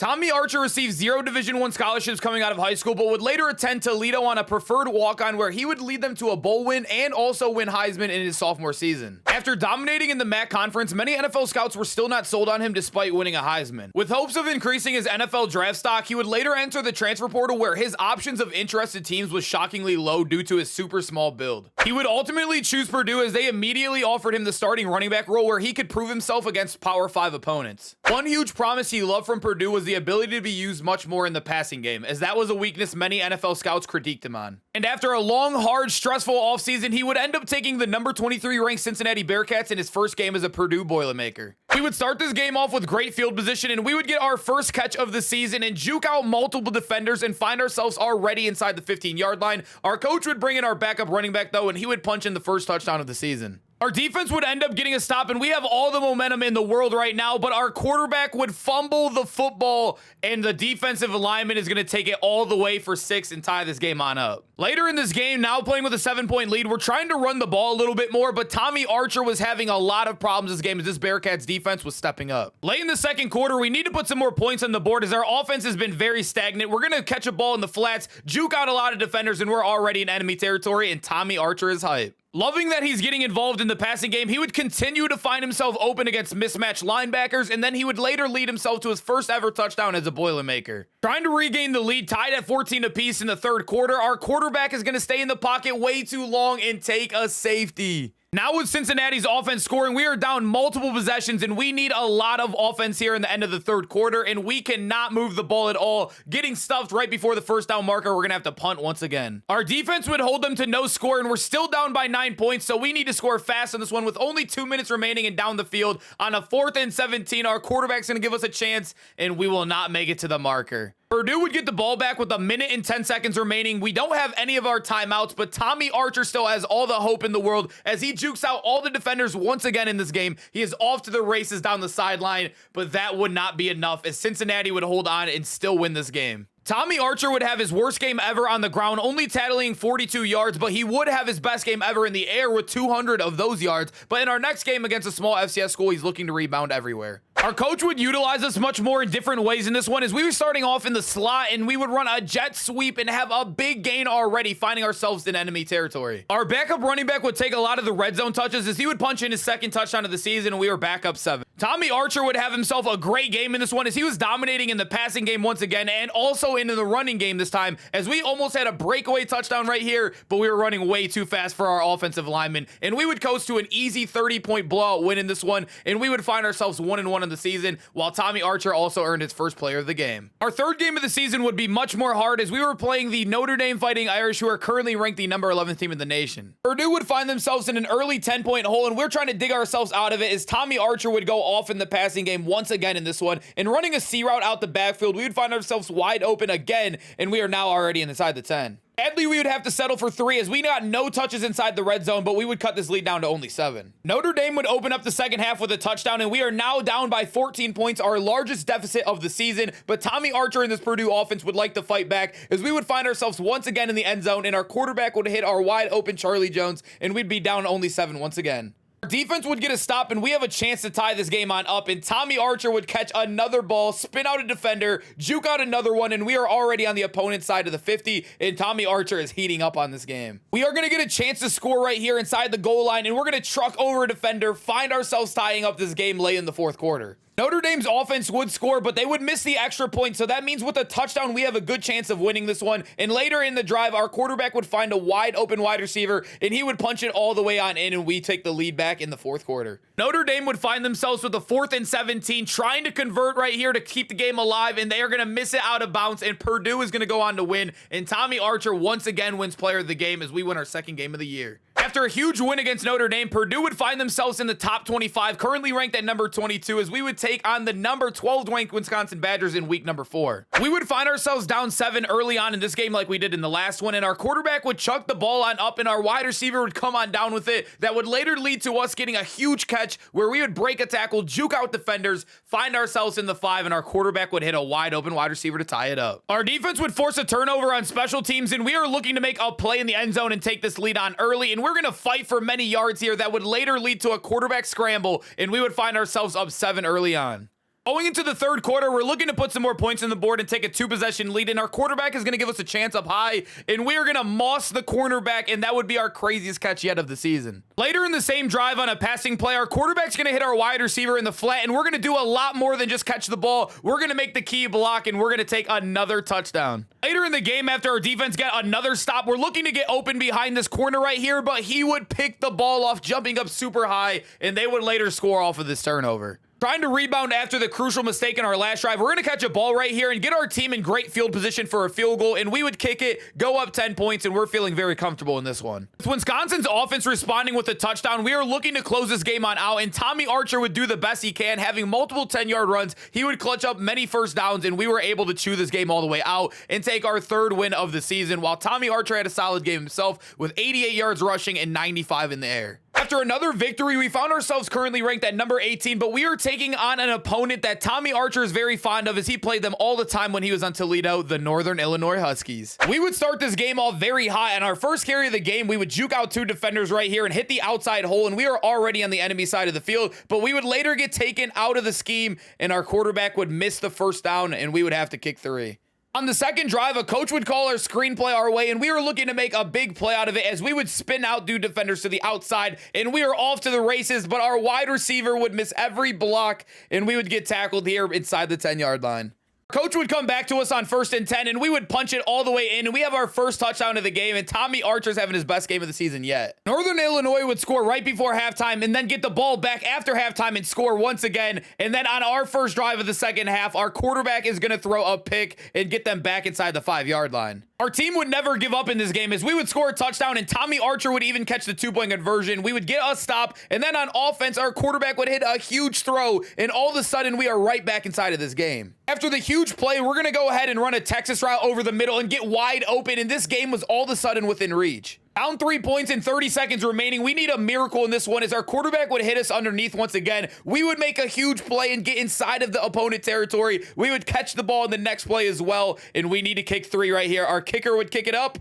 Tommy Archer received 0 Division I scholarships coming out of high school, but would later attend Toledo on a preferred walk-on where he would lead them to a bowl win and also win Heisman in his sophomore season. After dominating in the MAC conference, many NFL scouts were still not sold on him despite winning a Heisman. With hopes of increasing his NFL draft stock, he would later enter the transfer portal where his options of interested teams was shockingly low due to his super small build. He would ultimately choose Purdue as they immediately offered him the starting running back role where he could prove himself against Power 5 opponents. One huge promise he loved from Purdue was the ability to be used much more in the passing game, as that was a weakness many NFL scouts critiqued him on. And after a long, hard, stressful offseason, he would end up taking the number 23 ranked Cincinnati Bearcats in his first game as a Purdue Boilermaker. We would start this game off with great field position, and we would get our first catch of the season and juke out multiple defenders and find ourselves already inside the 15-yard line. Our coach would bring in our backup running back, though, and he would punch in the first touchdown of the season. Our defense would end up getting a stop, and we have all the momentum in the world right now, but our quarterback would fumble the football, and the defensive lineman is going to take it all the way for 6 and tie this game on up. Later in this game, now playing with a 7-point lead, we're trying to run the ball a little bit more, but Tommy Archer was having a lot of problems this game as this Bearcats defense was stepping up. Late in the second quarter, we need to put some more points on the board as our offense has been very stagnant. We're going to catch a ball in the flats, juke out a lot of defenders, and we're already in enemy territory, and Tommy Archer is hype. Loving that he's getting involved in the passing game, he would continue to find himself open against mismatched linebackers, and then he would later lead himself to his first ever touchdown as a Boilermaker. Trying to regain the lead, tied at 14 apiece in the third quarter, our quarterback is going to stay in the pocket way too long and take a safety. Now with Cincinnati's offense scoring, we are down multiple possessions, and we need a lot of offense here in the end of the third quarter, and we cannot move the ball at all. Getting stuffed right before the first down marker, we're going to have to punt once again. Our defense would hold them to no score, and we're still down by 9 points, so we need to score fast on this one with only 2 minutes remaining and down the field. On a 4th and 17, our quarterback's going to give us a chance, and we will not make it to the marker. Purdue would get the ball back with 1 minute and 10 seconds remaining. We don't have any of our timeouts, but Tommy Archer still has all the hope in the world as he jukes out all the defenders once again in this game. He is off to the races down the sideline, but that would not be enough as Cincinnati would hold on and still win this game. Tommy Archer would have his worst game ever on the ground, only tallying 42 yards, but he would have his best game ever in the air with 200 of those yards. But in our next game against a small FCS school, he's looking to rebound everywhere. Our coach would utilize us much more in different ways in this one as we were starting off in the slot and we would run a jet sweep and have a big gain already, finding ourselves in enemy territory. Our backup running back would take a lot of the red zone touches as he would punch in his second touchdown of the season and we were back up 7. Tommy Archer would have himself a great game in this one as he was dominating in the passing game once again and also into the running game this time as we almost had a breakaway touchdown right here, but we were running way too fast for our offensive linemen and we would coast to an easy 30-point blowout win in this one and we would find ourselves 1-1 in the season while Tommy Archer also earned his first player of the game. Our third game of the season would be much more hard as we were playing the Notre Dame Fighting Irish who are currently ranked the number 11th team in the nation. Purdue would find themselves in an early 10-point hole and we're trying to dig ourselves out of it as Tommy Archer would go off in the passing game once again in this one and running a C route out the backfield. We would find ourselves wide open again and we are now already inside the 10. Sadly, we would have to settle for 3 as we got no touches inside the red zone, but we would cut this lead down to only 7. Notre Dame would open up the second half with a touchdown, and we are now down by 14 points, our largest deficit of the season. But Tommy Archer and this Purdue offense would like to fight back as we would find ourselves once again in the end zone, and our quarterback would hit our wide open Charlie Jones, and we'd be down only 7 once again. Our defense would get a stop and we have a chance to tie this game on up and Tommy Archer would catch another ball, spin out a defender, juke out another one, and we are already on the opponent's side of the 50 and Tommy Archer is heating up on this game. We are going to get a chance to score right here inside the goal line and we're going to truck over a defender, find ourselves tying up this game late in the fourth quarter. Notre Dame's offense would score, but they would miss the extra point, so that means with a touchdown, we have a good chance of winning this one. And later in the drive, our quarterback would find a wide open wide receiver, and he would punch it all the way on in, and we take the lead back in the fourth quarter. Notre Dame would find themselves with a 4th and 17, trying to convert right here to keep the game alive, and they are going to miss it out of bounds, and Purdue is going to go on to win, and Tommy Archer once again wins player of the game as we win our second game of the year. After a huge win against Notre Dame, Purdue would find themselves in the top 25, currently ranked at number 22, as we would take on the number 12 ranked Wisconsin Badgers in week number 4. We would find ourselves down 7 early on in this game like we did in the last one, and our quarterback would chuck the ball on up, and our wide receiver would come on down with it. That would later lead to us getting a huge catch where we would break a tackle, juke out defenders, find ourselves in the 5, and our quarterback would hit a wide open wide receiver to tie it up. Our defense would force a turnover on special teams, and we are looking to make a play in the end zone and take this lead on early, and we're going to fight for many yards here that would later lead to a quarterback scramble, and we would find ourselves up 7 early on. Going into the third quarter, we're looking to put some more points on the board and take a 2-possession lead, and our quarterback is going to give us a chance up high, and we are going to moss the cornerback, and that would be our craziest catch yet of the season. Later in the same drive on a passing play, our quarterback's going to hit our wide receiver in the flat, and we're going to do a lot more than just catch the ball. We're going to make the key block, and we're going to take another touchdown. Later in the game, after our defense got another stop, we're looking to get open behind this corner right here, but he would pick the ball off, jumping up super high, and they would later score off of this turnover. Trying to rebound after the crucial mistake in our last drive, we're going to catch a ball right here and get our team in great field position for a field goal, and we would kick it, go up 10 points, and we're feeling very comfortable in this one. With Wisconsin's offense responding with a touchdown, we are looking to close this game on out, and Tommy Archer would do the best he can, having multiple 10-yard runs. He would clutch up many first downs, and we were able to chew this game all the way out and take our third win of the season, while Tommy Archer had a solid game himself with 88 yards rushing and 95 in the air. After another victory, we found ourselves currently ranked at number 18, but we are taking on an opponent that Tommy Archer is very fond of, as he played them all the time when he was on Toledo, the Northern Illinois Huskies. We would start this game off very high. On our first carry of the game, we would juke out 2 defenders right here and hit the outside hole, and we are already on the enemy side of the field, but we would later get taken out of the scheme, and our quarterback would miss the first down, and we would have to kick 3. On the second drive, a coach would call our screenplay our way, and we were looking to make a big play out of it as we would spin out dude defenders to the outside, and we are off to the races, but our wide receiver would miss every block, and we would get tackled here inside the 10-yard line. Coach would come back to us on 1st and 10, and we would punch it all the way in, and we have our first touchdown of the game, and Tommy Archer's having his best game of the season yet. Northern Illinois would score right before halftime and then get the ball back after halftime and score once again, and then on our first drive of the second half, our quarterback is going to throw a pick and get them back inside the 5-yard line. Our team would never give up in this game, as we would score a touchdown, and Tommy Archer would even catch the 2-point conversion. We would get a stop, and then on offense, our quarterback would hit a huge throw, and all of a sudden, we are right back inside of this game. After the huge play, we're going to go ahead and run a Texas route over the middle and get wide open, and this game was all of a sudden within reach. Down 3 points and 30 seconds remaining. We need a miracle in this one, as our quarterback would hit us underneath once again. We would make a huge play and get inside of the opponent territory. We would catch the ball in the next play as well, and we need to kick 3 right here. Our kicker would kick it up,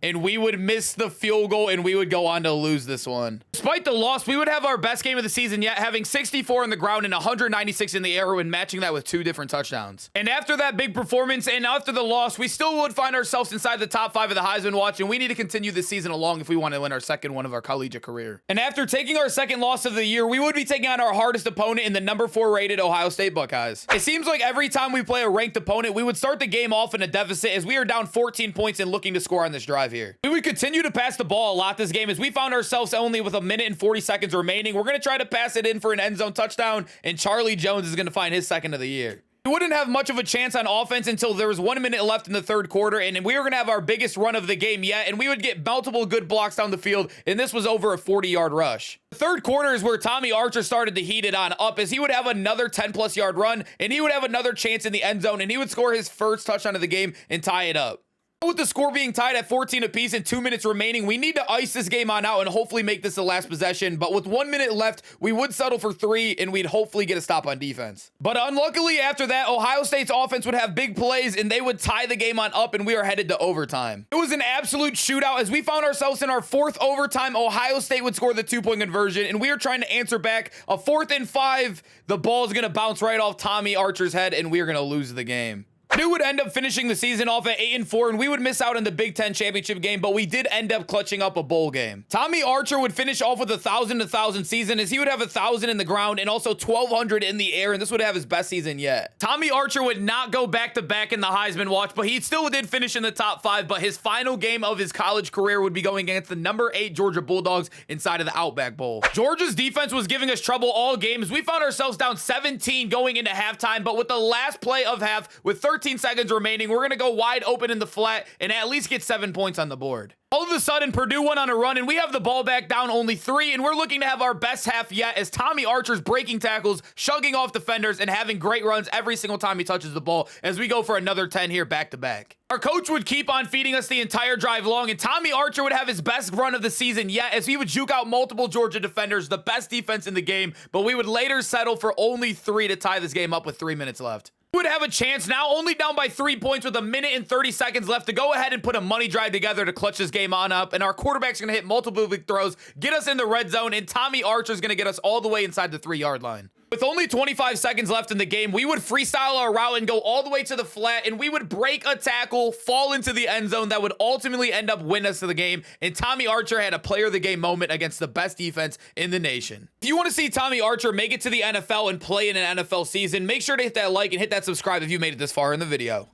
and we would miss the field goal, and we would go on to lose this one. Despite the loss, we would have our best game of the season yet, having 64 on the ground and 196 in the air, and matching that with 2 different touchdowns. And after that big performance and after the loss, we still would find ourselves inside the top 5 of the Heisman Watch, and we need to continue this season along if we want to win our second one of our collegiate career. And after taking our second loss of the year, we would be taking on our hardest opponent in the number 4 rated Ohio State Buckeyes. It seems like every time we play a ranked opponent, we would start the game off in a deficit, as we are down 14 points and looking to score on this drive here. We would continue to pass the ball a lot this game, as we found ourselves only with 1 minute and 40 seconds remaining. We're going to try to pass it in for an end zone touchdown, and Charlie Jones is going to find his second of the year. We wouldn't have much of a chance on offense until there was 1 minute left in the third quarter, and we were going to have our biggest run of the game yet, and we would get multiple good blocks down the field, and this was over a 40-yard rush. The third quarter is where Tommy Archer started to heat it on up, as he would have another 10-plus yard run, and he would have another chance in the end zone, and he would score his first touchdown of the game and tie it up. With the score being tied at 14 apiece and 2 minutes remaining, we need to ice this game on out and hopefully make this the last possession. But with 1 minute left, we would settle for 3, and we'd hopefully get a stop on defense. But unluckily, after that, Ohio State's offense would have big plays, and they would tie the game on up, and we are headed to overtime. It was an absolute shootout, as we found ourselves in our 4th overtime. Ohio State would score the 2-point conversion, and we are trying to answer back. A 4th and 5, the ball is going to bounce right off Tommy Archer's head, and we are going to lose the game. Purdue would end up finishing the season off at 8-4, and we would miss out on the Big Ten championship game, but we did end up clutching up a bowl game. Tommy Archer would finish off with 1,000 season, as he would have 1,000 in the ground and also 1,200 in the air, and this would have his best season yet. Tommy Archer would not go back-to-back in the Heisman Watch, but he still did finish in the top 5, but his final game of his college career would be going against the number 8 Georgia Bulldogs inside of the Outback Bowl. Georgia's defense was giving us trouble all games. We found ourselves down 17 going into halftime, but with the last play of half, with 13 seconds remaining, we're going to go wide open in the flat and at least get 7 points on the board. All of a sudden, Purdue went on a run, and we have the ball back down only 3, and we're looking to have our best half yet, as Tommy Archer's breaking tackles, shugging off defenders, and having great runs every single time he touches the ball, as we go for another 10 here back-to-back. Our coach would keep on feeding us the entire drive long, and Tommy Archer would have his best run of the season yet, as he would juke out multiple Georgia defenders, the best defense in the game, but we would later settle for only 3 to tie this game up with 3 minutes left. Would have a chance now, only down by 3 points with 1 minute and 30 seconds left, to go ahead and put a money drive together to clutch this game on up, and our quarterback's going to hit multiple big throws, get us in the red zone, and Tommy Archer's going to get us all the way inside the 3-yard line. With only 25 seconds left in the game, we would freestyle our route and go all the way to the flat, and we would break a tackle, fall into the end zone that would ultimately end up winning us the game. And Tommy Archer had a player of the game moment against the best defense in the nation. If you want to see Tommy Archer make it to the NFL and play in an NFL season, make sure to hit that like and hit that subscribe if you made it this far in the video.